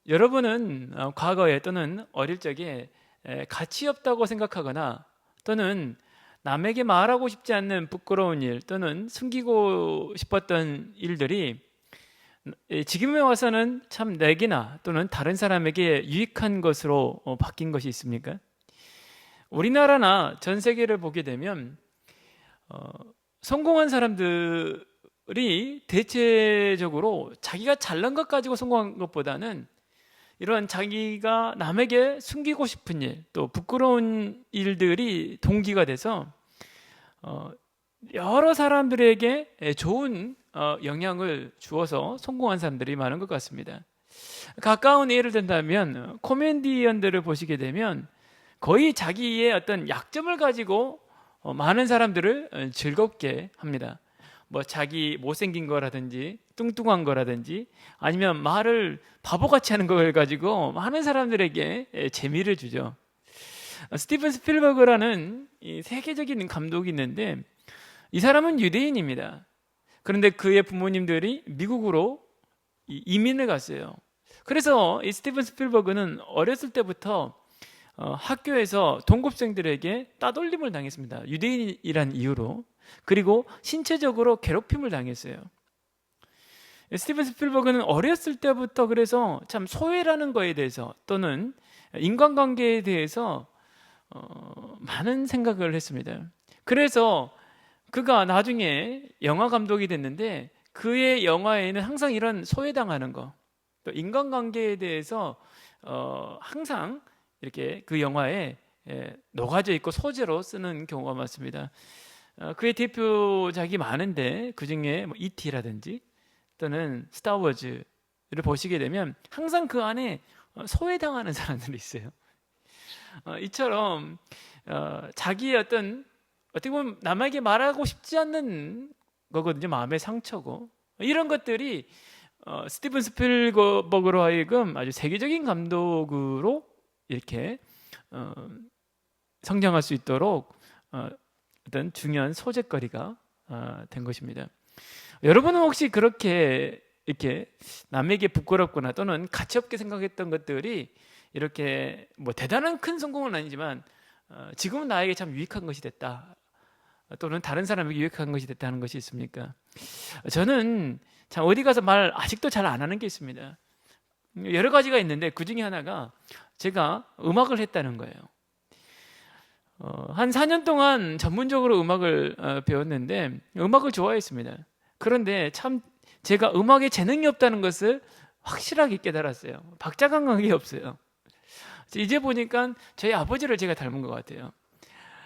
여러분은 과거에 또는 어릴 적에 가치 없다고 생각하거나 또는 남에게 말하고 싶지 않는 부끄러운 일 또는 숨기고 싶었던 일들이 지금에 와서는 참 내게나 또는 다른 사람에게 유익한 것으로 바뀐 것이 있습니까? 우리나라나 전 세계를 보게 되면 성공한 사람들이 대체적으로 자기가 잘난 것 가지고 성공한 것보다는 이런 자기가 남에게 숨기고 싶은 일, 또 부끄러운 일들이 동기가 돼서 여러 사람들에게 좋은 영향을 주어서 성공한 사람들이 많은 것 같습니다. 가까운 예를 든다면 코미디언들을 보시게 되면 거의 자기의 어떤 약점을 가지고 많은 사람들을 즐겁게 합니다. 뭐 자기 못생긴 거라든지 뚱뚱한 거라든지 아니면 말을 바보같이 하는 걸 가지고 많은 사람들에게 재미를 주죠. 스티븐 스필버그라는 이 세계적인 감독이 있는데 이 사람은 유대인입니다. 그런데 그의 부모님들이 미국으로 이민을 갔어요. 그래서 이 스티븐 스필버그는 어렸을 때부터 학교에서 동급생들에게 따돌림을 당했습니다. 유대인이란 이유로. 그리고 신체적으로 괴롭힘을 당했어요. 스티븐 스필버그는 어렸을 때부터 그래서 참 소외라는 거에 대해서 또는 인간관계에 대해서 많은 생각을 했습니다. 그래서 그가 나중에 영화 감독이 됐는데 그의 영화에는 항상 이런 소외당하는 거, 또 인간관계에 대해서 항상 이렇게 그 영화에 녹아져 있고 소재로 쓰는 경우가 많습니다. 그의 대표작이 많은데 그 중에 뭐 E.T.라든지 또는 스타워즈를 보시게 되면 항상 그 안에 소외당하는 사람들이 있어요. 이처럼 자기의 어떻게 보면 남에게 말하고 싶지 않는 거거든요. 마음의 상처고 이런 것들이 스티븐 스필버그로 하여금 아주 세계적인 감독으로 이렇게 성장할 수 있도록 어떤 중요한 소재거리가 된 것입니다. 여러분은 혹시 그렇게 이렇게 남에게 부끄럽거나 또는 가치 없게 생각했던 것들이 이렇게 뭐 대단한 큰 성공은 아니지만 지금은 나에게 참 유익한 것이 됐다, 또는 다른 사람에게 유익한 것이 됐다 하는 것이 있습니까? 저는 참 어디 가서 말 아직도 잘 안 하는 게 있습니다. 여러 가지가 있는데 그 중에 하나가 제가 음악을 했다는 거예요. 한 4년 동안 전문적으로 음악을 배웠는데 음악을 좋아했습니다. 그런데 참 제가 음악에 재능이 없다는 것을 확실하게 깨달았어요. 박자감각이 없어요. 이제 보니까 저희 아버지를 제가 닮은 것 같아요.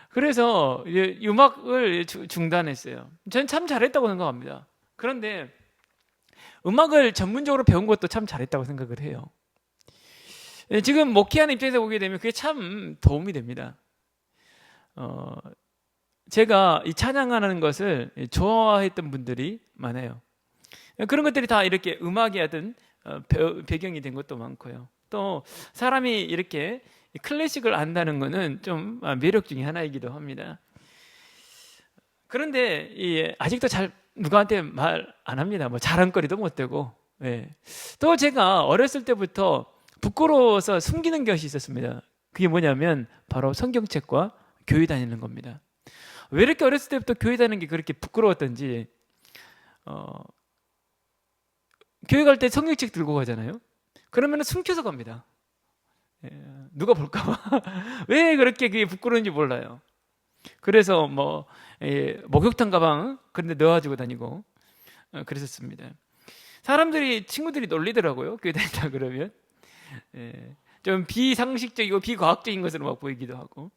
그래서 음악을 중단했어요. 저는 참 잘했다고 생각합니다. 그런데 음악을 전문적으로 배운 것도 참 잘했다고 생각을 해요. 지금 목회하는 입장에서 보게 되면 그게 참 도움이 됩니다. 제가 이 찬양하는 것을 좋아했던 분들이 많아요. 그런 것들이 다 이렇게 음악이 하든 배경이 된 것도 많고요. 또 사람이 이렇게 클래식을 안다는 것은 좀 매력 중에 하나이기도 합니다. 그런데 아직도 잘 누구한테 말 안 합니다. 뭐 자랑거리도 못 되고. 예. 또 제가 어렸을 때부터 부끄러워서 숨기는 것이 있었습니다. 그게 뭐냐면 바로 성경책과 교회 다니는 겁니다. 왜 이렇게 어렸을 때부터 교회 다니는 게 그렇게 부끄러웠던지, 교회 갈 때 성경책 들고 가잖아요. 그러면 숨겨서 갑니다. 누가 볼까봐. 왜 그렇게 그게 부끄러운지 몰라요. 그래서 뭐 목욕탕 가방 그런데 넣어가지고 다니고 그랬었습니다. 친구들이 놀리더라고요. 교회 다닌다 그러면 좀 비상식적이고 비과학적인 것으로 막 보이기도 하고.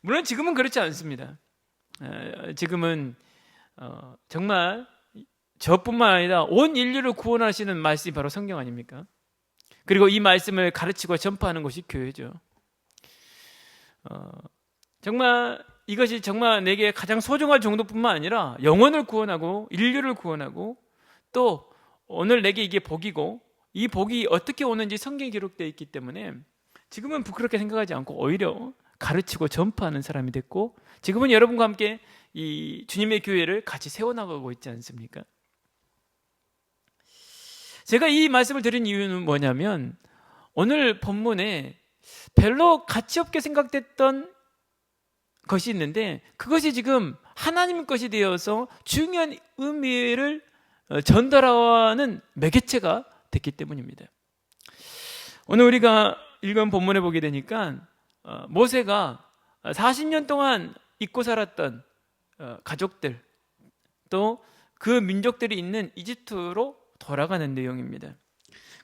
물론 지금은 그렇지 않습니다. 지금은 정말 저뿐만 아니라 온 인류를 구원하시는 말씀이 바로 성경 아닙니까? 그리고 이 말씀을 가르치고 전파하는 것이 교회죠. 정말 이것이 정말 내게 가장 소중할 정도뿐만 아니라 영혼을 구원하고 인류를 구원하고 또 오늘 내게 이게 복이고 이 복이 어떻게 오는지 성경에 기록되어 있기 때문에 지금은 부끄럽게 생각하지 않고 오히려 가르치고 전파하는 사람이 됐고 지금은 여러분과 함께 이 주님의 교회를 같이 세워나가고 있지 않습니까? 제가 이 말씀을 드린 이유는 뭐냐면 오늘 본문에 별로 가치 없게 생각됐던 것이 있는데 그것이 지금 하나님 것이 되어서 중요한 의미를 전달하는 매개체가 됐기 때문입니다. 오늘 우리가 읽은 본문에 보게 되니까 모세가 40년 동안 잊고 살았던 가족들 또 그 민족들이 있는 이집트로 돌아가는 내용입니다.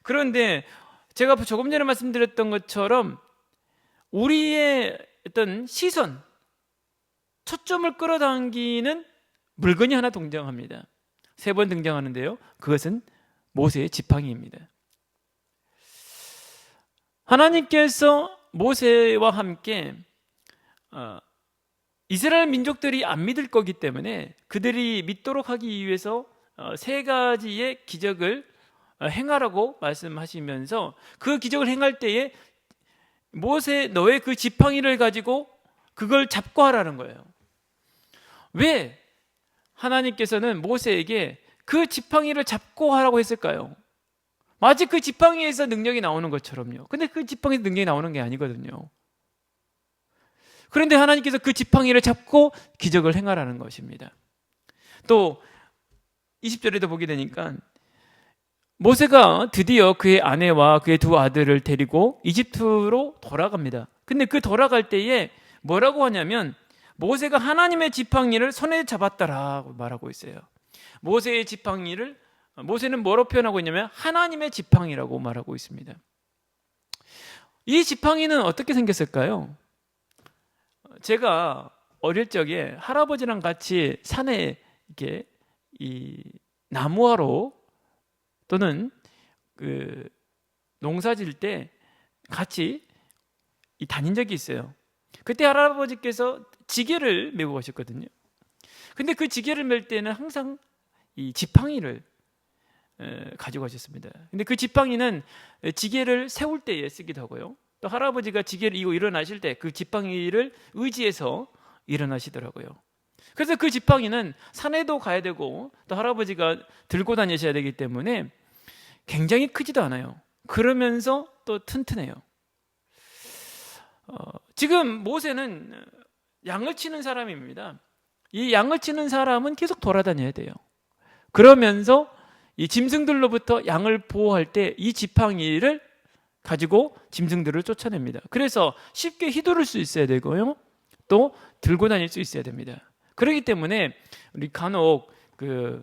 그런데 제가 조금 전에 말씀드렸던 것처럼 우리의 어떤 시선, 초점을 끌어당기는 물건이 하나 등장합니다. 3번 등장하는데요. 그것은 모세의 지팡이입니다. 하나님께서 모세와 함께 이스라엘 민족들이 안 믿을 거기 때문에 그들이 믿도록 하기 위해서 3가지의 기적을 행하라고 말씀하시면서 그 기적을 행할 때에 모세 너의 그 지팡이를 가지고 그걸 잡고 하라는 거예요. 왜 하나님께서는 모세에게 그 지팡이를 잡고 하라고 했을까요? 마치 그 지팡이에서 능력이 나오는 것처럼요. 근데 그 지팡이에서 능력이 나오는 게 아니거든요. 그런데 하나님께서 그 지팡이를 잡고 기적을 행하라는 것입니다. 또 20절에도 보게 되니까 모세가 드디어 그의 아내와 그의 2 아들을 데리고 이집트로 돌아갑니다. 근데 그 돌아갈 때에 뭐라고 하냐면 모세가 하나님의 지팡이를 손에 잡았다라고 말하고 있어요. 모세의 지팡이를 모세는 뭐로 표현하고 있냐면 하나님의 지팡이라고 말하고 있습니다. 이 지팡이는 어떻게 생겼을까요? 제가 어릴 적에 할아버지랑 같이 산에 이렇게 이 나무하러 또는 그 농사 질 때 같이 다닌 적이 있어요. 그때 할아버지께서 지게를 메고 가셨거든요. 근데 그 지게를 멜 때는 항상 이 지팡이를 가지고 가셨습니다. 근데 그 지팡이는 지게를 세울 때에 쓰기도 하고요. 또 할아버지가 지게를 이고 일어나실 때 그 지팡이를 의지해서 일어나시더라고요. 그래서 그 지팡이는 산에도 가야 되고 또 할아버지가 들고 다니셔야 되기 때문에 굉장히 크지도 않아요. 그러면서 또 튼튼해요. 지금 모세는 양을 치는 사람입니다. 이 양을 치는 사람은 계속 돌아다녀야 돼요. 그러면서 이 짐승들로부터 양을 보호할 때 이 지팡이를 가지고 짐승들을 쫓아냅니다. 그래서 쉽게 휘두를 수 있어야 되고요. 또 들고 다닐 수 있어야 됩니다. 그렇기 때문에 우리 간혹 그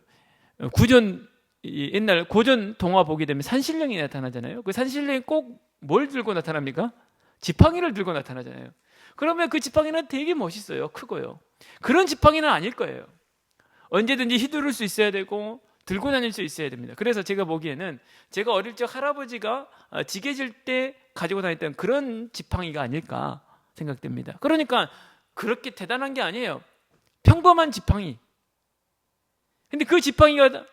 옛날 고전 동화 보게 되면 산신령이 나타나잖아요. 그 산신령이 꼭 뭘 들고 나타납니까? 지팡이를 들고 나타나잖아요. 그러면 그 지팡이는 되게 멋있어요. 크고요. 그런 지팡이는 아닐 거예요. 언제든지 휘두를 수 있어야 되고 들고 다닐 수 있어야 됩니다. 그래서 제가 보기에는 제가 어릴 적 할아버지가 지게 질 때 가지고 다녔던 그런 지팡이가 아닐까 생각됩니다. 그러니까 그렇게 대단한 게 아니에요. 평범한 지팡이. 근데 그 지팡이가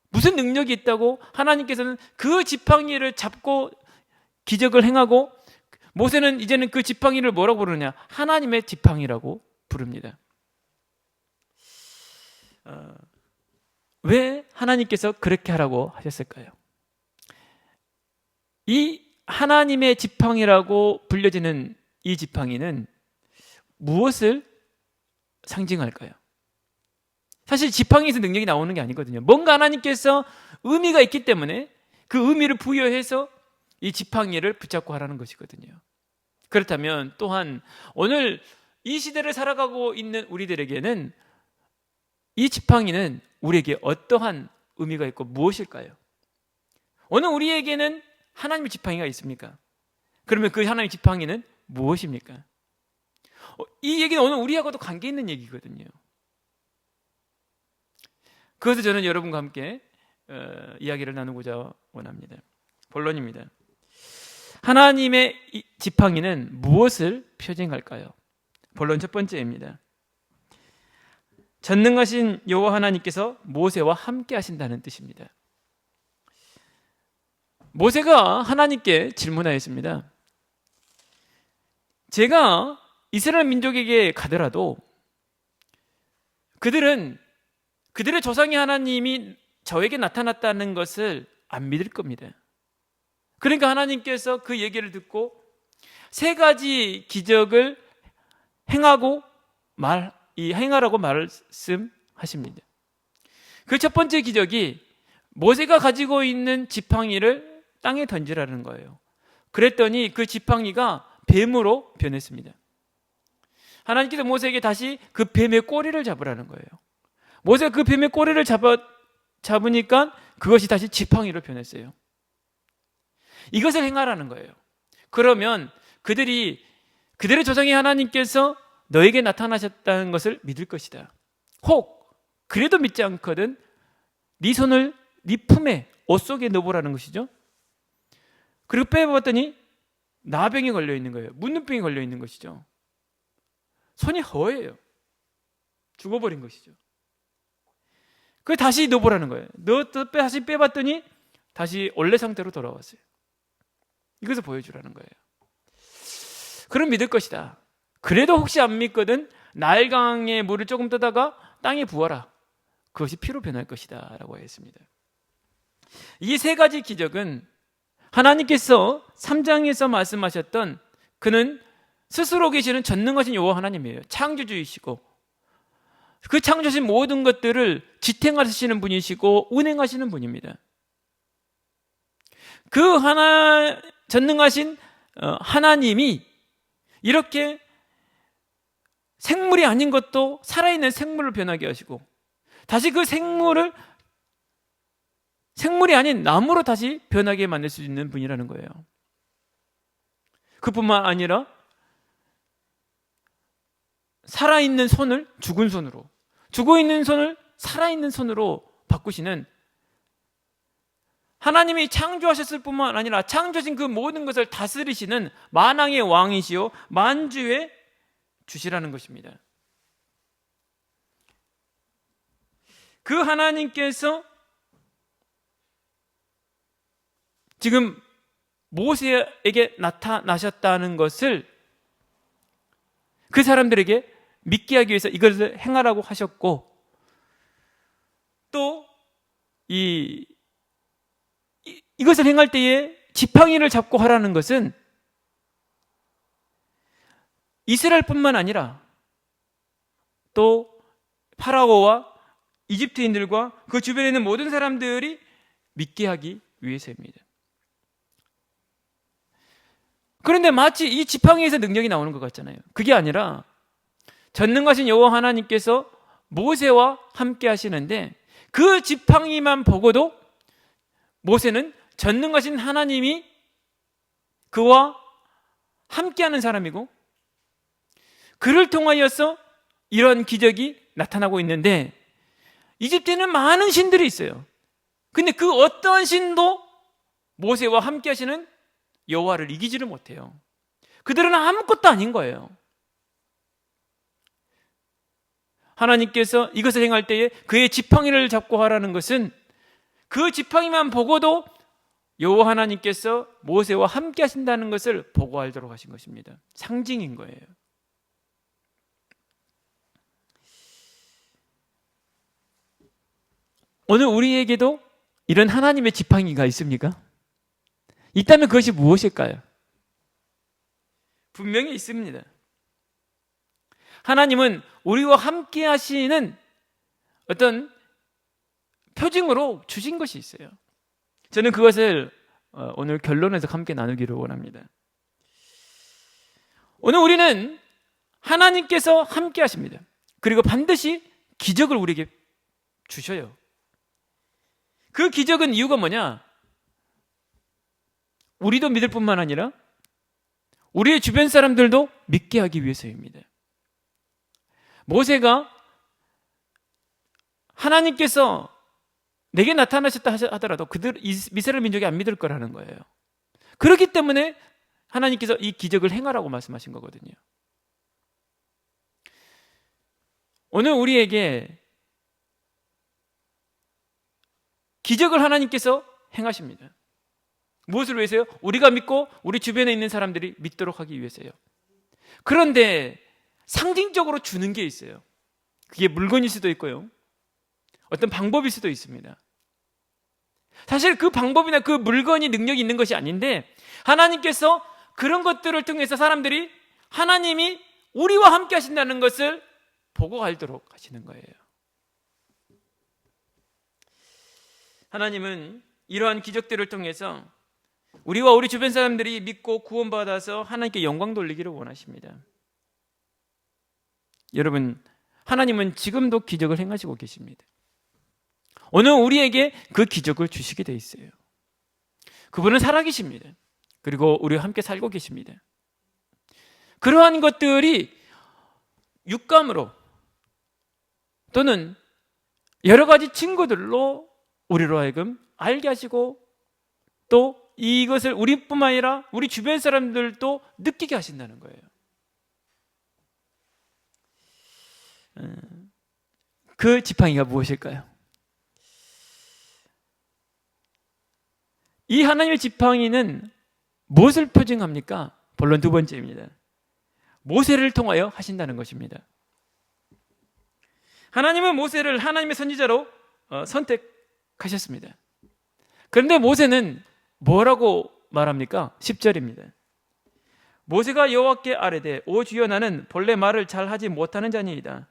무슨 능력이 있다고 하나님께서는 그 지팡이를 잡고 기적을 행하고 모세는 이제는 그 지팡이를 뭐라고 부르냐? 하나님의 지팡이라고 부릅니다. 왜 하나님께서 그렇게 하라고 하셨을까요? 이 하나님의 지팡이라고 불려지는 이 지팡이는 무엇을 상징할까요? 사실 지팡이에서 능력이 나오는 게 아니거든요. 뭔가 하나님께서 의미가 있기 때문에 그 의미를 부여해서 이 지팡이를 붙잡고 하라는 것이거든요. 그렇다면 또한 오늘 이 시대를 살아가고 있는 우리들에게는 이 지팡이는 우리에게 어떠한 의미가 있고 무엇일까요? 오늘 우리에게는 하나님의 지팡이가 있습니까? 그러면 그 하나님의 지팡이는 무엇입니까? 이 얘기는 오늘 우리하고도 관계 있는 얘기거든요. 그것을 저는 여러분과 함께 이야기를 나누고자 원합니다. 본론입니다. 하나님의 지팡이는 무엇을 표징할까요? 본론 첫 번째입니다. 전능하신 여호와 하나님께서 모세와 함께 하신다는 뜻입니다. 모세가 하나님께 질문하였습니다. 제가 이스라엘 민족에게 가더라도 그들은 그들의 조상의 하나님이 저에게 나타났다는 것을 안 믿을 겁니다. 그러니까 하나님께서 그 얘기를 듣고 세 가지 기적을 행하라고 말씀하십니다. 그 첫 번째 기적이 모세가 가지고 있는 지팡이를 땅에 던지라는 거예요. 그랬더니 그 지팡이가 뱀으로 변했습니다. 하나님께서 모세에게 다시 그 뱀의 꼬리를 잡으라는 거예요. 모세가 그 뱀의 꼬리를 잡으니까 그것이 다시 지팡이로 변했어요. 이것을 행하라는 거예요. 그러면 그들의 조상의 하나님께서 너에게 나타나셨다는 것을 믿을 것이다. 혹 그래도 믿지 않거든 네 손을 네 품에 옷 속에 넣어보라는 것이죠. 그리고 빼봤더니 나병이 걸려있는 거예요. 문둥병이 걸려있는 것이죠. 손이 허예요. 죽어버린 것이죠. 그걸 다시 넣어보라는 거예요. 다시 빼봤더니 다시 원래 상태로 돌아왔어요. 이것을 보여주라는 거예요. 그럼 믿을 것이다. 그래도 혹시 안 믿거든 나일강에 물을 조금 떠다가 땅에 부어라. 그것이 피로 변할 것이다 라고 했습니다. 이 세 가지 기적은 하나님께서 3장에서 말씀하셨던 그는 스스로 계시는 전능하신 여호와 하나님이에요. 창조주이시고 그 창조하신 모든 것들을 지탱하시는 분이시고 운행하시는 분입니다. 그 전능하신 하나님이 이렇게 생물이 아닌 것도 살아있는 생물을 변하게 하시고 다시 그 생물이 아닌 나무로 다시 변하게 만들 수 있는 분이라는 거예요. 그뿐만 아니라 살아있는 손을 죽은 손으로, 죽어있는 손을 살아있는 손으로 바꾸시는 하나님이 창조하셨을 뿐만 아니라 창조하신 그 모든 것을 다스리시는 만왕의 왕이시요 만주의 주시라는 것입니다. 그 하나님께서 지금 모세에게 나타나셨다는 것을 그 사람들에게 믿게 하기 위해서 이것을 행하라고 하셨고, 또 이것을 행할 때에 지팡이를 잡고 하라는 것은 이스라엘뿐만 아니라 또 파라오와 이집트인들과 그 주변에 있는 모든 사람들이 믿게 하기 위해서입니다. 그런데 마치 이 지팡이에서 능력이 나오는 것 같잖아요. 그게 아니라 전능하신 여호와 하나님께서 모세와 함께 하시는데 그 지팡이만 보고도 모세는 전능하신 하나님이 그와 함께하는 사람이고 그를 통하여서 이런 기적이 나타나고 있는데, 이집트에는 많은 신들이 있어요. 근데 그 어떠한 신도 모세와 함께 하시는 여호와를 이기지를 못해요. 그들은 아무것도 아닌 거예요. 하나님께서 이것을 행할 때에 그의 지팡이를 잡고 하라는 것은 그 지팡이만 보고도 여호와 하나님께서 모세와 함께 하신다는 것을 보고 알도록 하신 것입니다. 상징인 거예요. 오늘 우리에게도 이런 하나님의 지팡이가 있습니까? 있다면 그것이 무엇일까요? 분명히 있습니다. 하나님은 우리와 함께 하시는 어떤 표징으로 주신 것이 있어요. 저는 그것을 오늘 결론에서 함께 나누기를 원합니다. 오늘 우리는 하나님께서 함께 하십니다. 그리고 반드시 기적을 우리에게 주셔요. 그 기적은 이유가 뭐냐? 우리도 믿을 뿐만 아니라 우리의 주변 사람들도 믿게 하기 위해서입니다. 모세가 하나님께서 내게 나타나셨다 하더라도 그들 이스라엘 민족이 안 믿을 거라는 거예요. 그렇기 때문에 하나님께서 이 기적을 행하라고 말씀하신 거거든요. 오늘 우리에게 기적을 하나님께서 행하십니다. 무엇을 위해서요? 우리가 믿고 우리 주변에 있는 사람들이 믿도록 하기 위해서요. 그런데 상징적으로 주는 게 있어요. 그게 물건일 수도 있고요, 어떤 방법일 수도 있습니다. 사실 그 방법이나 그 물건이 능력이 있는 것이 아닌데 하나님께서 그런 것들을 통해서 사람들이 하나님이 우리와 함께 하신다는 것을 보고 알도록 하시는 거예요. 하나님은 이러한 기적들을 통해서 우리와 우리 주변 사람들이 믿고 구원받아서 하나님께 영광 돌리기를 원하십니다. 여러분, 하나님은 지금도 기적을 행하시고 계십니다. 오늘 우리에게 그 기적을 주시게 돼 있어요. 그분은 살아계십니다. 그리고 우리와 함께 살고 계십니다. 그러한 것들이 육감으로 또는 여러 가지 증거들로 우리로 하여금 알게 하시고 또 이것을 우리뿐만 아니라 우리 주변 사람들도 느끼게 하신다는 거예요. 그 지팡이가 무엇일까요? 이 하나님의 지팡이는 무엇을 표징합니까? 본론 두 번째입니다. 모세를 통하여 하신다는 것입니다. 하나님은 모세를 하나님의 선지자로 선택하셨습니다. 그런데 모세는 뭐라고 말합니까? 10절입니다. 모세가 여호와께 아뢰되 오 주여 나는 본래 말을 잘하지 못하는 자니이다.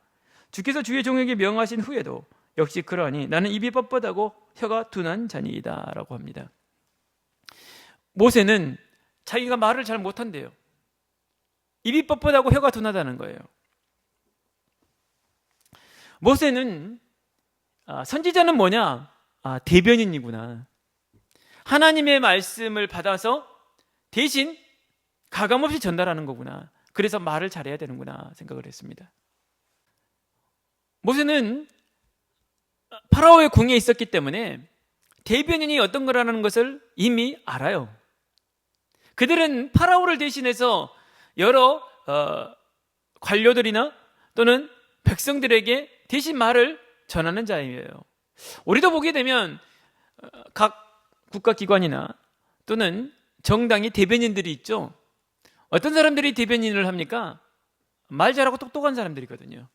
주께서 주의 종에게 명하신 후에도 역시 그러하니 나는 입이 뻣뻣하고 혀가 둔한 자니이다 라고 합니다. 모세는 자기가 말을 잘 못한대요. 입이 뻣뻣하고 혀가 둔하다는 거예요. 모세는 선지자는 뭐냐? 대변인이구나. 하나님의 말씀을 받아서 대신 가감없이 전달하는 거구나. 그래서 말을 잘해야 되는구나 생각을 했습니다. 모세는 파라오의 궁에 있었기 때문에 대변인이 어떤 거라는 것을 이미 알아요. 그들은 파라오를 대신해서 여러 관료들이나 또는 백성들에게 대신 말을 전하는 자예요. 우리도 보게 되면 각 국가기관이나 또는 정당이 대변인들이 있죠. 어떤 사람들이 대변인을 합니까? 말 잘하고 똑똑한 사람들이거든요.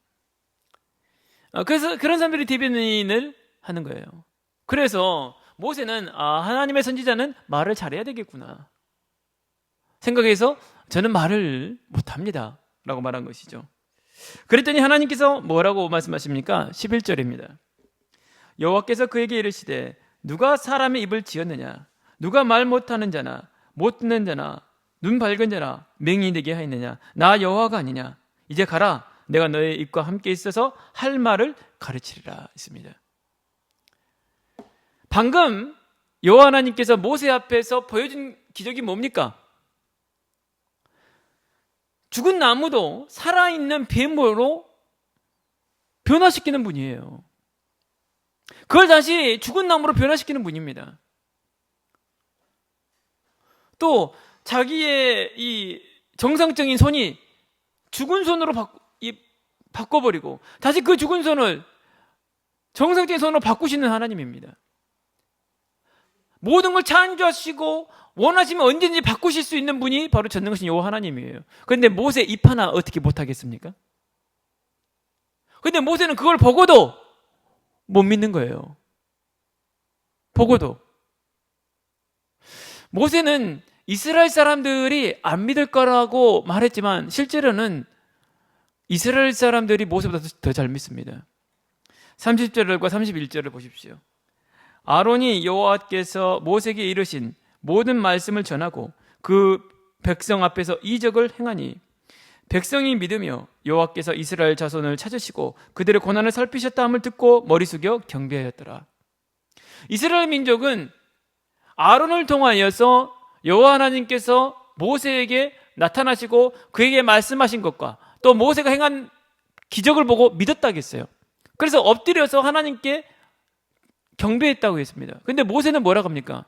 그래서 그런 사람들이 대변인을 하는 거예요. 그래서 모세는 하나님의 선지자는 말을 잘해야 되겠구나 생각해서 저는 말을 못합니다 라고 말한 것이죠. 그랬더니 하나님께서 뭐라고 말씀하십니까? 11절입니다. 여호와께서 그에게 이르시되 누가 사람의 입을 지었느냐? 누가 말 못하는 자나 못 듣는 자나 눈 밝은 자나 맹인이 되게 하였느냐? 나 여호와가 아니냐? 이제 가라. 내가 너의 입과 함께 있어서 할 말을 가르치리라 했습니다. 방금 여호와 하나님께서 모세 앞에서 보여준 기적이 뭡니까? 죽은 나무도 살아있는 뱀으로 변화시키는 분이에요. 그걸 다시 죽은 나무로 변화시키는 분입니다. 또 자기의 이 정상적인 손이 죽은 손으로 바꿔버리고 다시 그 죽은 손을 정상적인 손으로 바꾸시는 하나님입니다. 모든 걸 창조하시고 원하시면 언제든지 바꾸실 수 있는 분이 바로 전능하신 여호와 하나님이에요. 그런데 모세 입 하나 어떻게 못하겠습니까? 그런데 모세는 그걸 보고도 못 믿는 거예요. 보고도. 모세는 이스라엘 사람들이 안 믿을 거라고 말했지만 실제로는 이스라엘 사람들이 모세보다 더 잘 믿습니다. 30절과 31절을 보십시오. 아론이 여호와께서 모세에게 이르신 모든 말씀을 전하고 그 백성 앞에서 이적을 행하니 백성이 믿으며 여호와께서 이스라엘 자손을 찾으시고 그들의 고난을 살피셨다 함을 듣고 머리 숙여 경배하였더라. 이스라엘 민족은 아론을 통하여서 여호와 하나님께서 모세에게 나타나시고 그에게 말씀하신 것과 또 모세가 행한 기적을 보고 믿었다겠어요. 그래서 엎드려서 하나님께 경배했다고 했습니다. 근데 모세는 뭐라고 합니까?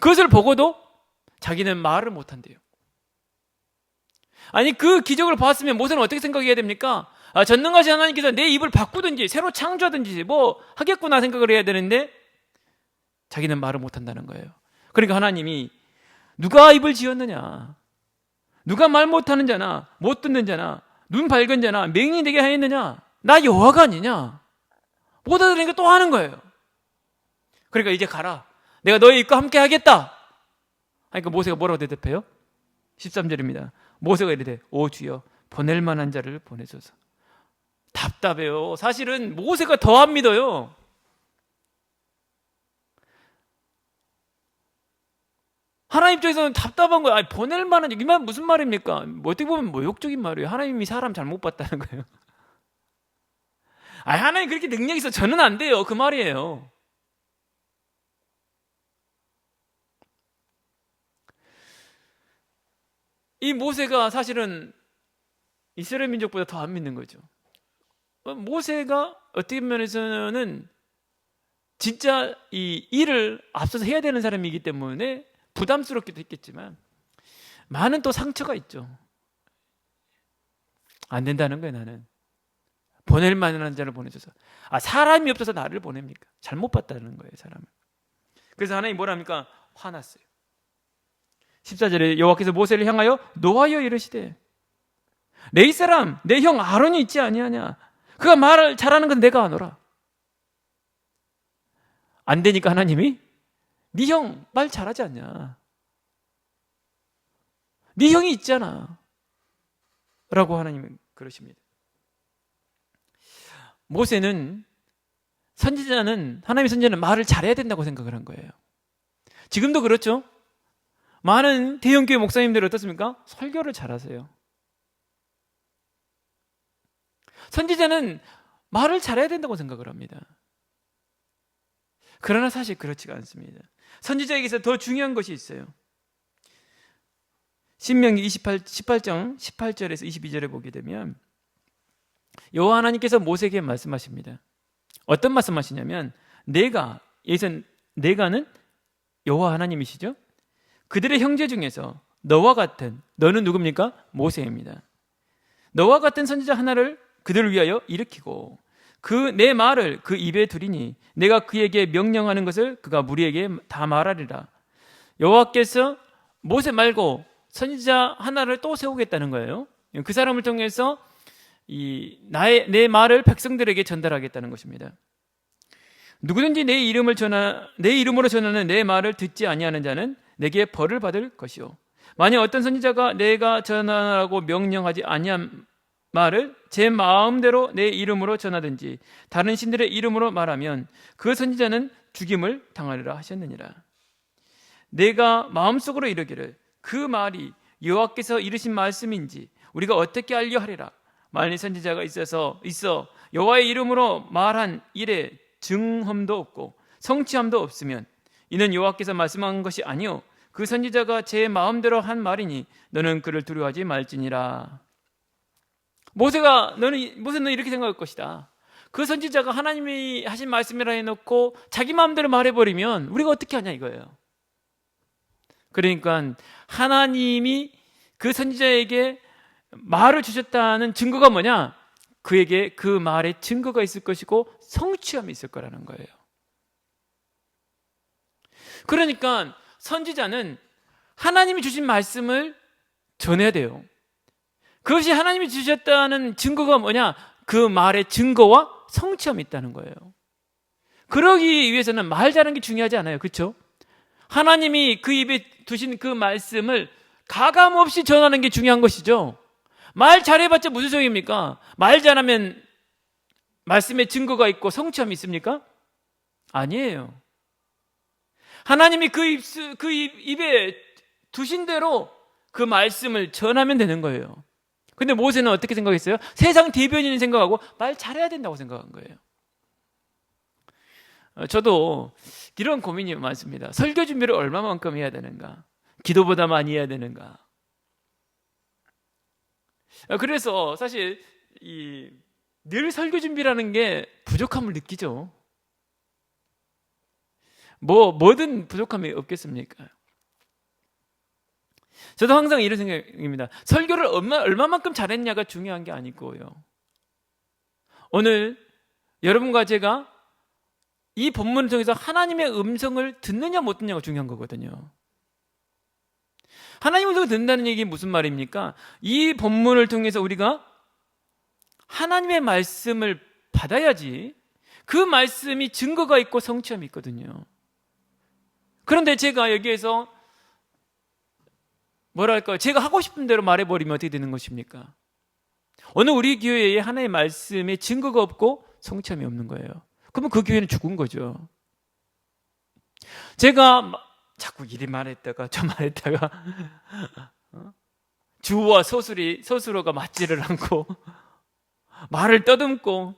그것을 보고도 자기는 말을 못한대요. 아니 그 기적을 봤으면 모세는 어떻게 생각해야 됩니까? 전능하신 하나님께서 내 입을 바꾸든지 새로 창조하든지 뭐 하겠구나 생각을 해야 되는데 자기는 말을 못한다는 거예요. 그러니까 하나님이 누가 입을 지었느냐? 누가 말 못하는 자나 못 듣는 자나 눈 밝은 자나 맹인이 되게 하였느냐? 나 여호와가 아니냐? 못 알아들으니까 또 하는 거예요. 그러니까 이제 가라. 내가 너희 입과 함께 하겠다. 그러니까 모세가 뭐라고 대답해요? 13절입니다. 모세가 이르되 오 주여 보낼 만한 자를 보내소서. 답답해요. 사실은 모세가 더 안 믿어요. 하나님 입장에서는 답답한 거예요. 아니, 보낼 만한, 이 말 무슨 말입니까? 어떻게 보면 모욕적인 말이에요. 하나님이 사람 잘못 봤다는 거예요. 아니, 하나님 그렇게 능력이 있어. 저는 안 돼요. 그 말이에요. 이 모세가 사실은 이스라엘 민족보다 더 안 믿는 거죠. 모세가 어떻게 면에서는 진짜 이 일을 앞서서 해야 되는 사람이기 때문에 부담스럽기도 했겠지만 많은 또 상처가 있죠. 안 된다는 거예요. 나는 보낼 만한 자를 보내줘서, 사람이 없어서 나를 보냅니까? 잘못 봤다는 거예요, 사람을. 그래서 하나님이 뭐랍니까? 화났어요. 14절에 여호와께서 모세를 향하여 노하여 이르시되 내 이 사람 내 형 아론이 있지 아니하냐? 그가 말을 잘하는 건 내가 아노라. 안 되니까 하나님이 네 형 말 잘하지 않냐? 네 형이 있잖아 라고 하나님은 그러십니다. 모세는, 선지자는, 하나님의 선지자는 말을 잘해야 된다고 생각을 한 거예요. 지금도 그렇죠. 많은 대형교회 목사님들이 어떻습니까? 설교를 잘하세요. 선지자는 말을 잘해야 된다고 생각을 합니다. 그러나 사실 그렇지가 않습니다. 선지자에게서 더 중요한 것이 있어요. 신명기 18장 18절에서 22절에 보게 되면 여호와 하나님께서 모세에게 말씀하십니다. 어떤 말씀하시냐면 여기서 내가는 여호와 하나님이시죠. 그들의 형제 중에서 너와 같은, 너는 누굽니까? 모세입니다. 너와 같은 선지자 하나를 그들을 위하여 일으키고 내 말을 그 입에 두리니 내가 그에게 명령하는 것을 그가 무리에게 다 말하리라. 여호와께서 모세 말고 선지자 하나를 또 세우겠다는 거예요. 그 사람을 통해서 내 말을 백성들에게 전달하겠다는 것입니다. 누구든지 내 이름으로 전하는 내 말을 듣지 아니하는 자는 내게 벌을 받을 것이요, 만약 어떤 선지자가 내가 전하라고 명령하지 아니한 말을 제 마음대로 내 이름으로 전하든지 다른 신들의 이름으로 말하면 그 선지자는 죽임을 당하리라 하셨느니라. 내가 마음속으로 이르기를 그 말이 여호와께서 이르신 말씀인지 우리가 어떻게 알려 하리라. 만일 선지자가 있어 여호와의 이름으로 말한 일에 증험도 없고 성취함도 없으면 이는 여호와께서 말씀한 것이 아니요 그 선지자가 제 마음대로 한 말이니 너는 그를 두려워하지 말지니라. 모세는 이렇게 생각할 것이다. 그 선지자가 하나님이 하신 말씀이라 해놓고 자기 마음대로 말해버리면 우리가 어떻게 하냐 이거예요. 그러니까 하나님이 그 선지자에게 말을 주셨다는 증거가 뭐냐? 그에게 그 말에 증거가 있을 것이고 성취함이 있을 거라는 거예요. 그러니까 선지자는 하나님이 주신 말씀을 전해야 돼요. 그것이 하나님이 주셨다는 증거가 뭐냐? 그 말의 증거와 성취함이 있다는 거예요. 그러기 위해서는 말 잘하는 게 중요하지 않아요. 그렇죠? 하나님이 그 입에 두신 그 말씀을 가감없이 전하는 게 중요한 것이죠. 말 잘해봤자 무슨 소용입니까? 말 잘하면 말씀에 증거가 있고 성취함이 있습니까? 아니에요. 하나님이 그 입에 두신 대로 그 말씀을 전하면 되는 거예요. 근데 모세는 어떻게 생각했어요? 세상 대변인 생각하고 말 잘해야 된다고 생각한 거예요. 저도 이런 고민이 많습니다. 설교 준비를 얼마만큼 해야 되는가? 기도보다 많이 해야 되는가? 그래서 사실 늘 설교 준비라는 게 부족함을 느끼죠. 뭐든 부족함이 없겠습니까? 저도 항상 이런 생각입니다. 설교를 얼마만큼 잘했냐가 중요한 게 아니고요. 오늘 여러분과 제가 이 본문을 통해서 하나님의 음성을 듣느냐 못 듣느냐가 중요한 거거든요. 하나님의 음성을 듣는다는 얘기 무슨 말입니까? 이 본문을 통해서 우리가 하나님의 말씀을 받아야지 그 말씀이 증거가 있고 성취함이 있거든요. 그런데 제가 여기에서 뭐랄까요? 제가 하고 싶은 대로 말해버리면 어떻게 되는 것입니까? 오늘 우리 교회에 하나의 말씀에 증거가 없고 성취함이 없는 거예요. 그러면 그 교회는 죽은 거죠. 제가 자꾸 이리 말했다가 저 말했다가 주와 서술어가 맞지를 않고 말을 떠듬고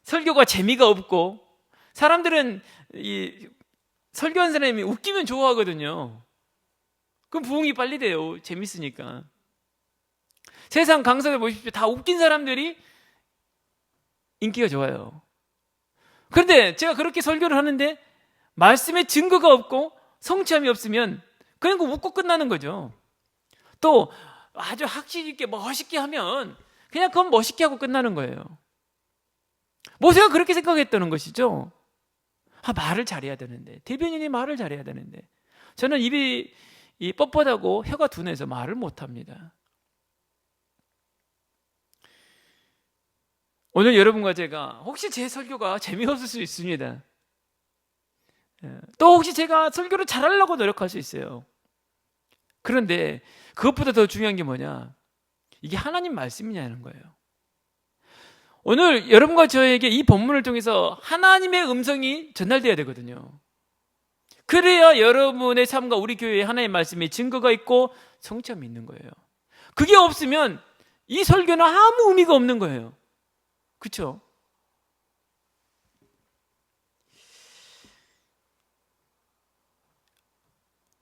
설교가 재미가 없고, 사람들은 이 설교한 사람이 웃기면 좋아하거든요. 그럼 부흥이 빨리 돼요. 재밌으니까. 세상 강사들 보십시오. 다 웃긴 사람들이 인기가 좋아요. 그런데 제가 그렇게 설교를 하는데 말씀에 증거가 없고 성취함이 없으면 그냥 그 웃고 끝나는 거죠. 또 아주 확신 있게 멋있게 하면 그냥 그건 멋있게 하고 끝나는 거예요. 모세가 그렇게 생각했다는 것이죠. 말을 잘해야 되는데, 대변인이 말을 잘해야 되는데, 저는 입이 뻣뻣하고 혀가 둔해서 말을 못합니다. 오늘 여러분과 제가 혹시 제 설교가 재미없을 수 있습니다. 또 혹시 제가 설교를 잘하려고 노력할 수 있어요. 그런데 그것보다 더 중요한 게 뭐냐, 이게 하나님 말씀이냐는 거예요. 오늘 여러분과 저에게 이 본문을 통해서 하나님의 음성이 전달돼야 되거든요. 그래야 여러분의 삶과 우리 교회에 하나님의 말씀에 증거가 있고 성취함이 있는 거예요. 그게 없으면 이 설교는 아무 의미가 없는 거예요. 그렇죠?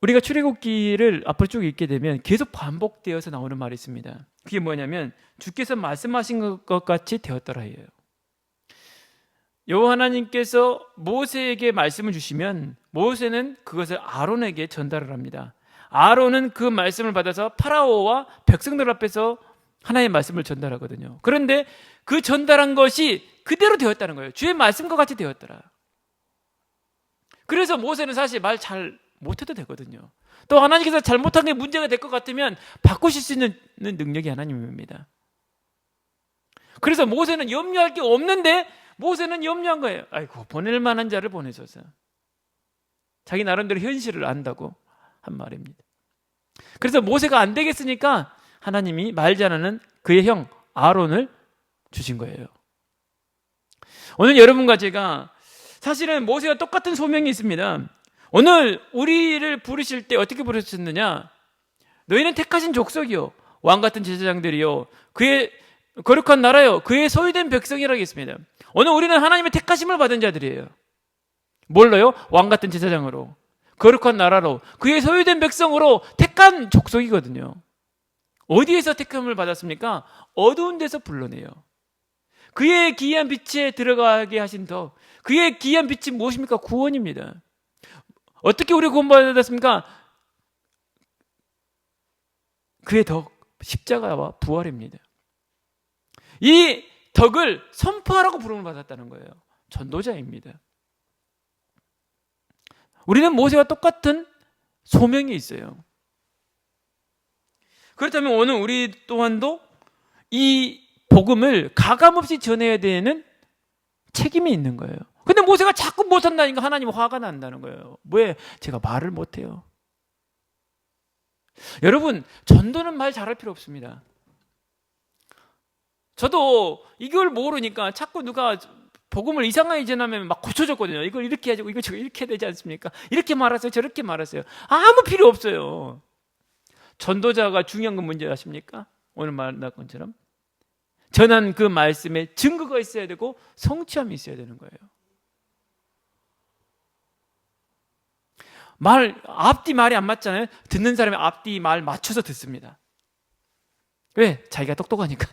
우리가 출애굽기를 앞으로 쭉 읽게 되면 계속 반복되어서 나오는 말이 있습니다. 그게 뭐냐면 주께서 말씀하신 것 같이 되었더라예요. 여호와 하나님께서 모세에게 말씀을 주시면 모세는 그것을 아론에게 전달을 합니다. 아론은 그 말씀을 받아서 파라오와 백성들 앞에서 하나님의 말씀을 전달하거든요. 그런데 그 전달한 것이 그대로 되었다는 거예요. 주의 말씀과 같이 되었더라. 그래서 모세는 사실 말 잘 못해도 되거든요. 또 하나님께서 잘못한 게 문제가 될 것 같으면 바꾸실 수 있는 능력이 하나님입니다. 그래서 모세는 염려할 게 없는데 모세는 염려한 거예요. 아이고, 보낼 만한 자를 보내줘서. 자기 나름대로 현실을 안다고 한 말입니다. 그래서 모세가 안 되겠으니까 하나님이 말 잘하는 그의 형 아론을 주신 거예요. 오늘 여러분과 제가 사실은 모세와 똑같은 소명이 있습니다. 오늘 우리를 부르실 때 어떻게 부르셨느냐? 너희는 택하신 족속이요, 왕같은 제사장들이요, 그의 거룩한 나라요, 그의 소유된 백성이라고 했습니다. 오늘 우리는 하나님의 택하심을 받은 자들이에요. 뭘로요? 왕같은 제사장으로, 거룩한 나라로, 그의 소유된 백성으로 택한 족속이거든요. 어디에서 택함을 받았습니까? 어두운 데서 불러내요. 그의 기이한 빛에 들어가게 하신 덕, 그의 기이한 빛이 무엇입니까? 구원입니다. 어떻게 우리 구원받았습니까? 그의 덕, 십자가와 부활입니다. 이 덕을 선포하라고 부름을 받았다는 거예요. 전도자입니다. 우리는 모세와 똑같은 소명이 있어요. 그렇다면 오늘 우리 또한도 이 복음을 가감없이 전해야 되는 책임이 있는 거예요. 근데 모세가 자꾸 못한다니까 하나님 화가 난다는 거예요. 왜? 제가 말을 못해요. 여러분, 전도는 말 잘할 필요 없습니다. 저도 이걸 모르니까 자꾸 누가 복음을 이상하게 전하면 막 고쳐줬거든요. 이걸 이렇게 해야지, 이거 이렇게 해야 되지 않습니까? 이렇게 말하세요, 저렇게 말하세요. 아무 필요 없어요. 전도자가 중요한 건 뭔지 아십니까? 오늘 말한 것처럼 전한 그 말씀에 증거가 있어야 되고 성취함이 있어야 되는 거예요. 앞뒤 말이 안 맞잖아요. 듣는 사람이 앞뒤 말 맞춰서 듣습니다. 왜? 자기가 똑똑하니까.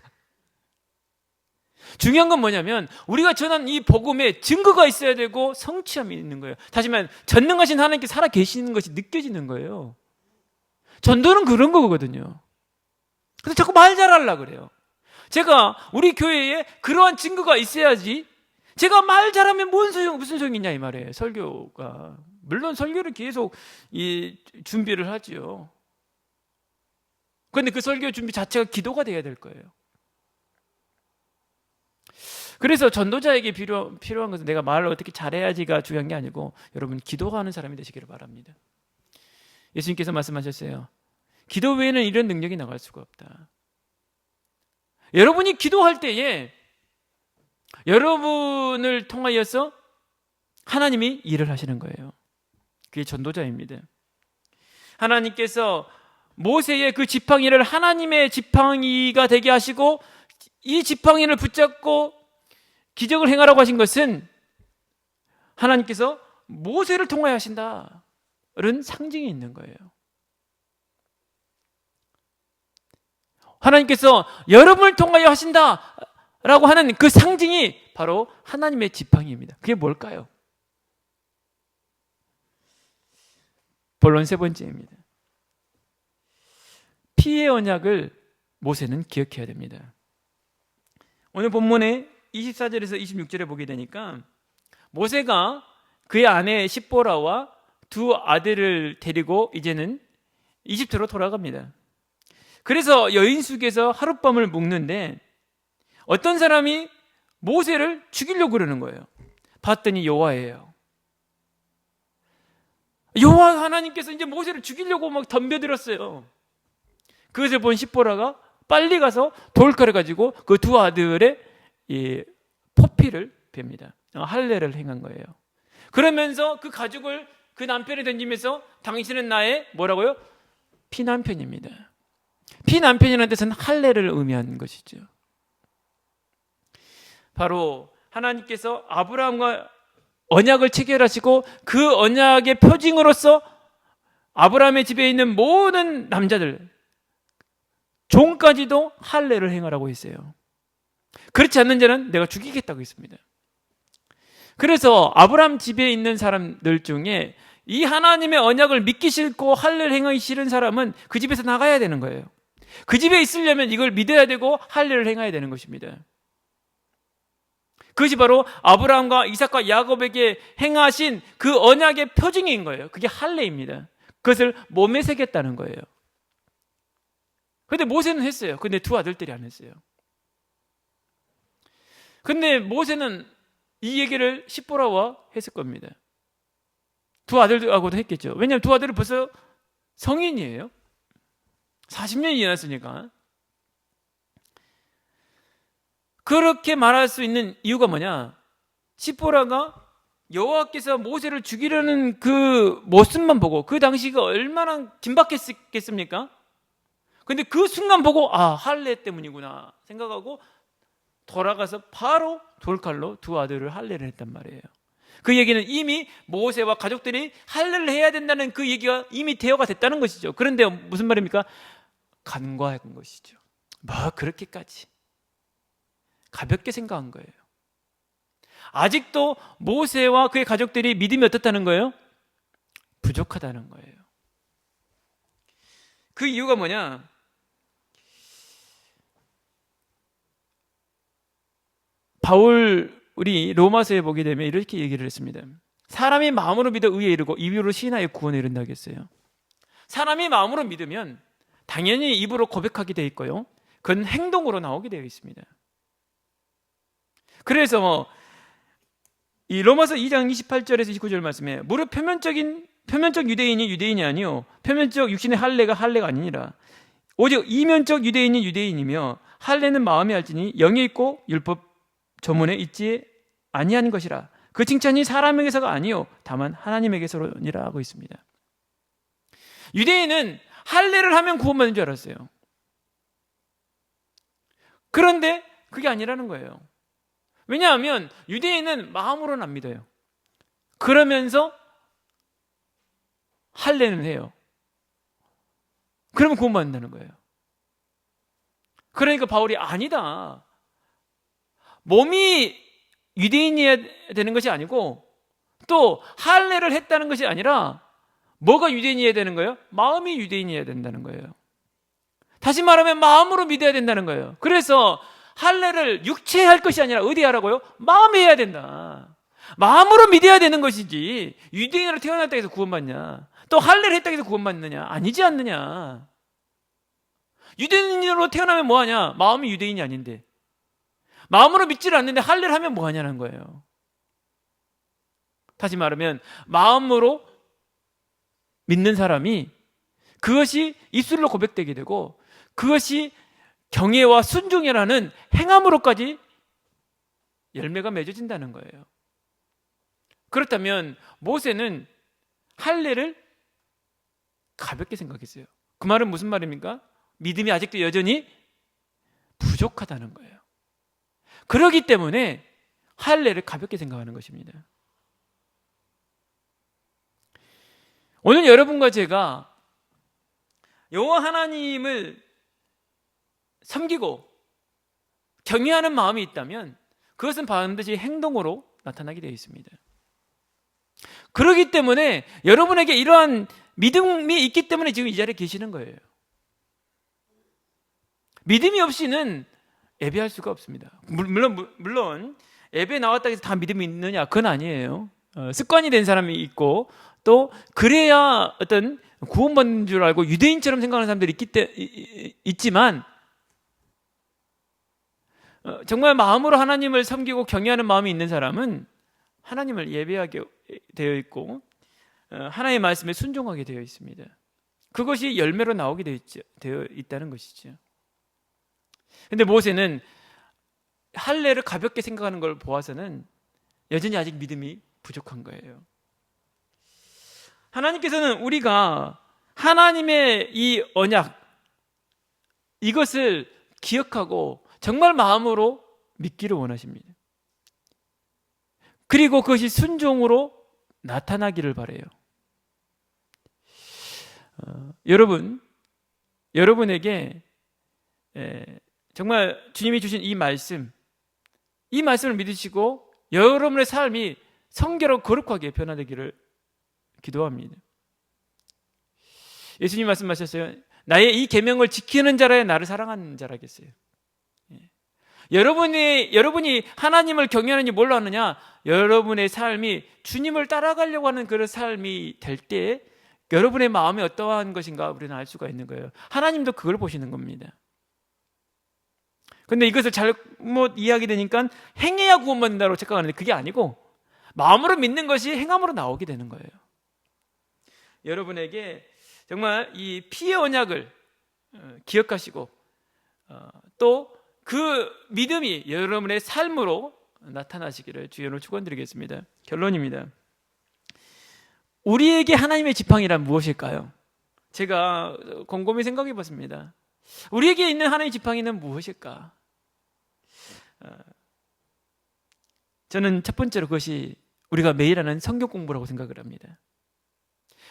중요한 건 뭐냐면 우리가 전한 이 복음에 증거가 있어야 되고 성취함이 있는 거예요. 다시 말하면 전능하신 하나님께 살아 계시는 것이 느껴지는 거예요. 전도는 그런 거거든요. 그래서 자꾸 말 잘하려고 그래요. 제가 우리 교회에 그러한 증거가 있어야지. 제가 말 잘하면 무슨 소용이 있냐 이 말이에요. 설교가. 물론 설교를 계속 준비를 하지요. 그런데 그 설교 준비 자체가 기도가 돼야 될 거예요. 그래서 전도자에게 필요한 것은 내가 말을 어떻게 잘해야지가 중요한 게 아니고 여러분 기도하는 사람이 되시기를 바랍니다. 예수님께서 말씀하셨어요. 기도 외에는 이런 능력이 나갈 수가 없다. 여러분이 기도할 때에 여러분을 통하여서 하나님이 일을 하시는 거예요. 그게 전도자입니다. 하나님께서 모세의 그 지팡이를 하나님의 지팡이가 되게 하시고 이 지팡이를 붙잡고 기적을 행하라고 하신 것은 하나님께서 모세를 통하여 하신다. 이런 상징이 있는 거예요. 하나님께서 여러분을 통하여 하신다라고 하는 그 상징이 바로 하나님의 지팡이입니다. 그게 뭘까요? 본론 세 번째입니다. 피의 언약을 모세는 기억해야 됩니다. 오늘 본문에 24절에서 26절에 보게 되니까 모세가 그의 아내 십보라와 두 아들을 데리고 이제는 이집트로 돌아갑니다. 그래서 여인숙에서 하룻밤을 묵는데 어떤 사람이 모세를 죽이려고 그러는 거예요. 봤더니 여호와예요. 여호와 하나님께서 이제 모세를 죽이려고 막 덤벼들었어요. 그것을 본 십보라가 빨리 가서 돌칼을 가지고 그 두 아들의 이 포피를 뱁니다. 할례를 행한 거예요. 그러면서 그 가죽을 그 남편에 던지면서 당신은 나의 뭐라고요? 피남편입니다. 피남편이라는 뜻은 할례를 의미하는 것이죠. 바로 하나님께서 아브라함과 언약을 체결하시고 그 언약의 표징으로서 아브라함의 집에 있는 모든 남자들 종까지도 할례를 행하라고 했어요. 그렇지 않는 자는 내가 죽이겠다고 했습니다. 그래서 아브라함 집에 있는 사람들 중에 이 하나님의 언약을 믿기 싫고 할례를 행하기 싫은 사람은 그 집에서 나가야 되는 거예요. 그 집에 있으려면 이걸 믿어야 되고 할례를 행해야 되는 것입니다. 그것이 바로 아브라함과 이삭과 야곱에게 행하신 그 언약의 표징인 거예요. 그게 할례입니다. 그것을 몸에 새겼다는 거예요. 그런데 모세는 했어요. 근데 두 아들들이 안 했어요. 근데 모세는 이 얘기를 십보라와 했을 겁니다. 두 아들하고도 했겠죠. 왜냐하면 두 아들은 벌써 성인이에요. 40년이 지났으니까. 그렇게 말할 수 있는 이유가 뭐냐? 십보라가 여호와께서 모세를 죽이려는 그 모습만 보고 그 당시가 얼마나 긴박했겠습니까? 근데 그 순간 보고 할례 때문이구나 생각하고 돌아가서 바로 돌칼로 두 아들을 할례를 했단 말이에요. 그 얘기는 이미 모세와 가족들이 할례를 해야 된다는 그 얘기가 이미 대화가 됐다는 것이죠. 그런데 무슨 말입니까? 간과한 것이죠. 뭐 그렇게까지 가볍게 생각한 거예요. 아직도 모세와 그의 가족들이 믿음이 어떻다는 거예요? 부족하다는 거예요. 그 이유가 뭐냐? 바울이 로마서에 보게 되면 이렇게 얘기를 했습니다. 사람이 마음으로 믿어 의에 이르고 입으로 시인하여 구원에 이른다고 했어요. 사람이 마음으로 믿으면 당연히 입으로 고백하게 되어 있고요. 그건 행동으로 나오게 되어 있습니다. 그래서 이 로마서 2장 28절에서 29절 말씀에 무릇 표면적 유대인이 유대인이 아니요 표면적 육신의 할례가 할례가 아니니라. 오직 이면적 유대인이 유대인이며 할례는 마음에 할지니 영에 있고 율법 저문에 있지 아니한 것이라. 그 칭찬이 사람에게서가 아니요 다만 하나님에게서로니라 하고 있습니다. 유대인은 할례를 하면 구원받는 줄 알았어요. 그런데 그게 아니라는 거예요. 왜냐하면 유대인은 마음으로는 안 믿어요. 그러면서 할례는 해요. 그러면 구원받는다는 거예요. 그러니까 바울이 아니다. 몸이 유대인이어야 되는 것이 아니고 또 할례를 했다는 것이 아니라 뭐가 유대인이어야 되는 거예요? 마음이 유대인이어야 된다는 거예요. 다시 말하면 마음으로 믿어야 된다는 거예요. 그래서 할례를 육체에 할 것이 아니라 어디에 하라고요? 마음에 해야 된다. 마음으로 믿어야 되는 것이지 유대인으로 태어났다 해서 구원받냐? 또 할례를 했다 해서 구원받느냐? 아니지 않느냐? 유대인으로 태어나면 뭐하냐? 마음이 유대인이 아닌데 마음으로 믿지를 않는데 할례를 하면 뭐 하냐는 거예요. 다시 말하면 마음으로 믿는 사람이 그것이 입술로 고백되게 되고 그것이 경외와 순종이라는 행함으로까지 열매가 맺어진다는 거예요. 그렇다면 모세는 할례를 가볍게 생각했어요. 그 말은 무슨 말입니까? 믿음이 아직도 여전히 부족하다는 거예요. 그렇기 때문에 할례를 가볍게 생각하는 것입니다. 오늘 여러분과 제가 여호와 하나님을 섬기고 경외하는 마음이 있다면 그것은 반드시 행동으로 나타나게 되어 있습니다. 그렇기 때문에 여러분에게 이러한 믿음이 있기 때문에 지금 이 자리에 계시는 거예요. 믿음이 없이는 예배할 수가 없습니다. 물론 예배 나왔다고 해서 다 믿음이 있느냐? 그건 아니에요. 습관이 된 사람이 있고 또 그래야 어떤 구원받는 줄 알고 유대인처럼 생각하는 사람들이 있지만 정말 마음으로 하나님을 섬기고 경외하는 마음이 있는 사람은 하나님을 예배하게 되어 있고 하나님의 말씀에 순종하게 되어 있습니다. 그것이 열매로 나오게 되어 있다는 것이죠. 그런데 모세는 할례를 가볍게 생각하는 걸 보아서는 여전히 아직 믿음이 부족한 거예요. 하나님께서는 우리가 하나님의 이 언약, 이것을 기억하고 정말 마음으로 믿기를 원하십니다. 그리고 그것이 순종으로 나타나기를 바라요. 여러분에게 정말 주님이 주신 이 말씀을 믿으시고 여러분의 삶이 성결하고 거룩하게 변화되기를 기도합니다. 예수님 말씀하셨어요. 나의 이 계명을 지키는 자라야 나를 사랑하는 자라겠어요. 여러분이 하나님을 경외하는지 뭘로 아느냐? 여러분의 삶이 주님을 따라가려고 하는 그런 삶이 될 때 여러분의 마음이 어떠한 것인가 우리는 알 수가 있는 거예요. 하나님도 그걸 보시는 겁니다. 근데 이것을 잘못 이해하게 되니까 행해야 구원받는다고 착각하는데 그게 아니고 마음으로 믿는 것이 행함으로 나오게 되는 거예요. 여러분에게 정말 이 피의 언약을 기억하시고 또 그 믿음이 여러분의 삶으로 나타나시기를 주여로 축원드리겠습니다. 결론입니다. 우리에게 하나님의 지팡이란 무엇일까요? 제가 곰곰이 생각해 봤습니다. 우리에게 있는 하나님의 지팡이는 무엇일까? 저는 첫 번째로 그것이 우리가 매일 하는 성경 공부라고 생각을 합니다.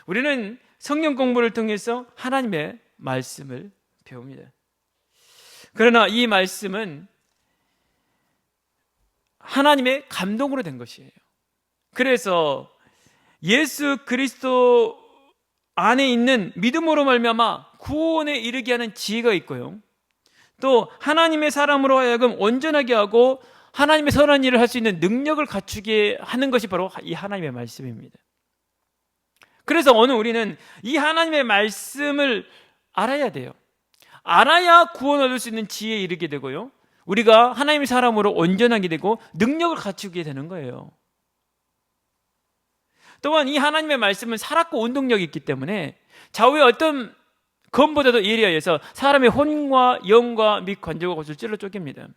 우리는 성경 공부를 통해서 하나님의 말씀을 배웁니다. 그러나 이 말씀은 하나님의 감동으로 된 것이에요. 그래서 예수 그리스도 안에 있는 믿음으로 말미암아 구원에 이르게 하는 지혜가 있고요. 또 하나님의 사람으로 하여금 온전하게 하고 하나님의 선한 일을 할 수 있는 능력을 갖추게 하는 것이 바로 이 하나님의 말씀입니다. 그래서 오늘 우리는 이 하나님의 말씀을 알아야 돼요. 알아야 구원 얻을 수 있는 지혜에 이르게 되고요. 우리가 하나님의 사람으로 온전하게 되고 능력을 갖추게 되는 거예요. 또한 이 하나님의 말씀은 살았고 운동력이 있기 때문에 좌우의 어떤 검보다도 예리하여서 사람의 혼과 영과 및 관절과 곳을 찔러 쪼갭니다.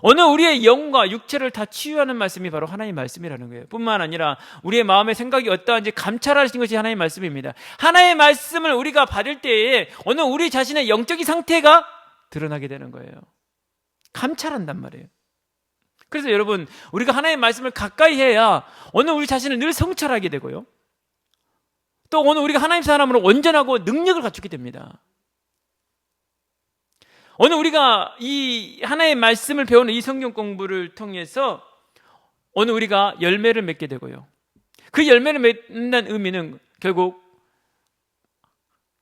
오늘 우리의 영과 육체를 다 치유하는 말씀이 바로 하나님의 말씀이라는 거예요. 뿐만 아니라 우리의 마음의 생각이 어떠한지 감찰하시는 것이 하나님의 말씀입니다. 하나님의 말씀을 우리가 받을 때에 오늘 우리 자신의 영적인 상태가 드러나게 되는 거예요. 감찰한단 말이에요. 그래서 여러분, 우리가 하나님의 말씀을 가까이 해야 오늘 우리 자신을 늘 성찰하게 되고요. 또 오늘 우리가 하나님 사람으로 온전하고 능력을 갖추게 됩니다. 오늘 우리가 이 하나의 말씀을 배우는 이 성경 공부를 통해서 오늘 우리가 열매를 맺게 되고요. 그 열매를 맺는 의미는 결국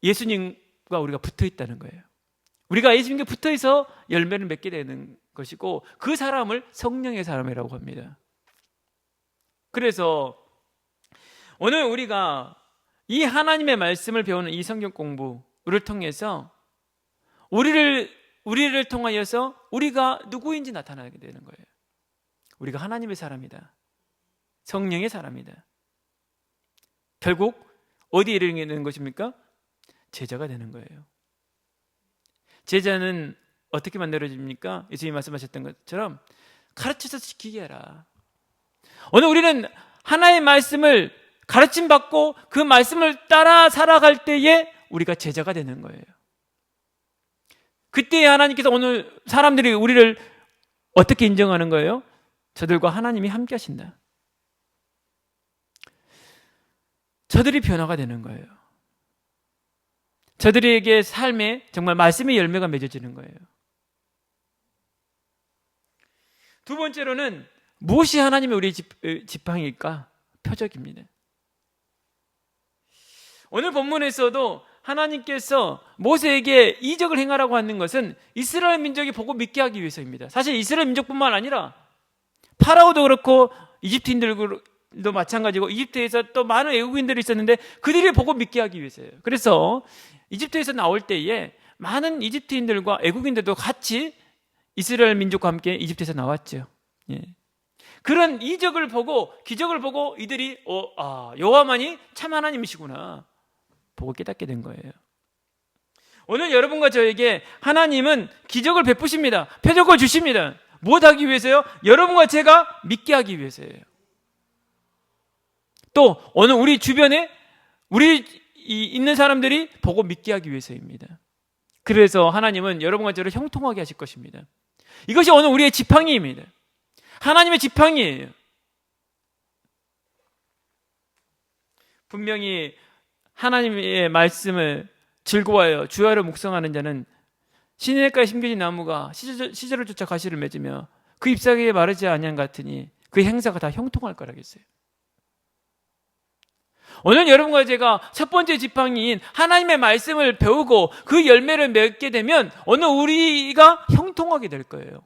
예수님과 우리가 붙어 있다는 거예요. 우리가 예수님께 붙어 있어 열매를 맺게 되는 것이고 그 사람을 성령의 사람이라고 합니다. 그래서 오늘 우리가 이 하나님의 말씀을 배우는 이 성경 공부를 통해서 우리를 우리를 통하여서 우리가 누구인지 나타나게 되는 거예요. 우리가 하나님의 사람이다. 성령의 사람이다. 결국 어디에 이르는 것입니까? 제자가 되는 거예요. 제자는 어떻게 만들어집니까? 예수님이 말씀하셨던 것처럼 가르쳐서 지키게 해라. 오늘 우리는 하나의 말씀을 가르침 받고 그 말씀을 따라 살아갈 때에 우리가 제자가 되는 거예요. 그때 하나님께서 오늘 사람들이 우리를 어떻게 인정하는 거예요? 저들과 하나님이 함께 하신다. 저들이 변화가 되는 거예요. 저들에게 삶에 정말 말씀의 열매가 맺어지는 거예요. 두 번째로는 무엇이 하나님의 우리 지팡이일까? 표적입니다. 오늘 본문에서도 하나님께서 모세에게 이적을 행하라고 하는 것은 이스라엘 민족이 보고 믿게 하기 위해서입니다. 사실 이스라엘 민족뿐만 아니라 파라오도 그렇고 이집트인들도 마찬가지고 이집트에서 또 많은 애국인들이 있었는데 그들이 보고 믿게 하기 위해서예요. 그래서 이집트에서 나올 때에 많은 이집트인들과 애국인들도 같이 이스라엘 민족과 함께 이집트에서 나왔죠. 예. 그런 이적을 보고 기적을 보고 이들이 여호와만이 참 하나님이시구나 보고 깨닫게 된 거예요. 오늘 여러분과 저에게 하나님은 기적을 베푸십니다. 표적을 주십니다. 무엇하기 위해서요? 여러분과 제가 믿게 하기 위해서예요. 또 오늘 우리 주변에 우리 있는 사람들이 보고 믿게 하기 위해서입니다. 그래서 하나님은 여러분과 저를 형통하게 하실 것입니다. 이것이 오늘 우리의 지팡이입니다. 하나님의 지팡이예요. 분명히 하나님의 말씀을 즐거워하여 주야로 묵상하는 자는 시내가에 심겨진 나무가 시절을 쫓아 가시를 맺으며 그 잎사귀에 마르지 아니한 같으니 그 행사가 다 형통할 거라겠어요. 오늘 여러분과 제가 첫 번째 지팡이인 하나님의 말씀을 배우고 그 열매를 맺게 되면 오늘 우리가 형통하게 될 거예요.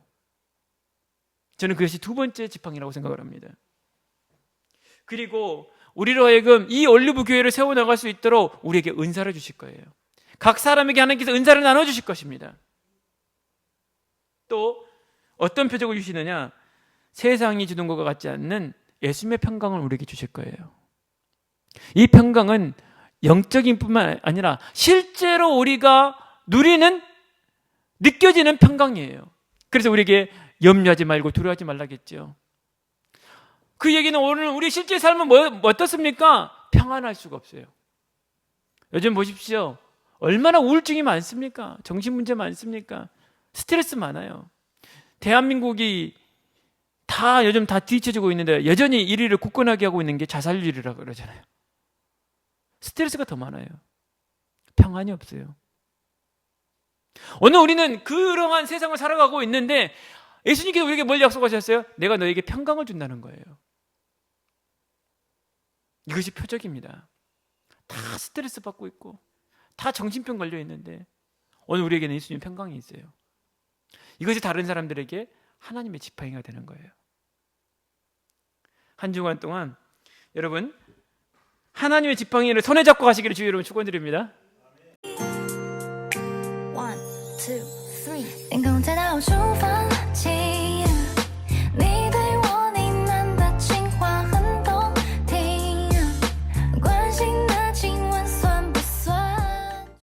저는 그것이 두 번째 지팡이라고 생각을 합니다. 그리고 우리로 하여금 이 올리브 교회를 세워나갈 수 있도록 우리에게 은사를 주실 거예요. 각 사람에게 하나님께서 은사를 나눠주실 것입니다. 또 어떤 표적을 주시느냐? 세상이 주는 것과 같지 않는 예수님의 평강을 우리에게 주실 거예요. 이 평강은 영적인 뿐만 아니라 실제로 우리가 누리는 느껴지는 평강이에요. 그래서 우리에게 염려하지 말고 두려워하지 말라겠죠. 그 얘기는 오늘 우리 실제 삶은 어떻습니까? 평안할 수가 없어요. 요즘 보십시오. 얼마나 우울증이 많습니까? 정신문제 많습니까? 스트레스 많아요. 대한민국이 요즘 다 뒤처지고 있는데 여전히 1위를 굳건하게 하고 있는 게 자살률이라고 그러잖아요. 스트레스가 더 많아요. 평안이 없어요. 오늘 우리는 그러한 세상을 살아가고 있는데 예수님께서 우리에게 뭘 약속하셨어요? 내가 너에게 평강을 준다는 거예요. 이것이 표적입니다. 다 스트레스 받고 있고 다 정신병 걸려 있는데 오늘 우리에게는 예수님 평강이 있어요. 이것이 다른 사람들에게 하나님의 지팡이가 되는 거예요. 한 주간 동안 여러분 하나님의 지팡이를 손에 잡고 가시기를 주의 여러분 축원드립니다. 1, 2, 3， 天空太到处放弃。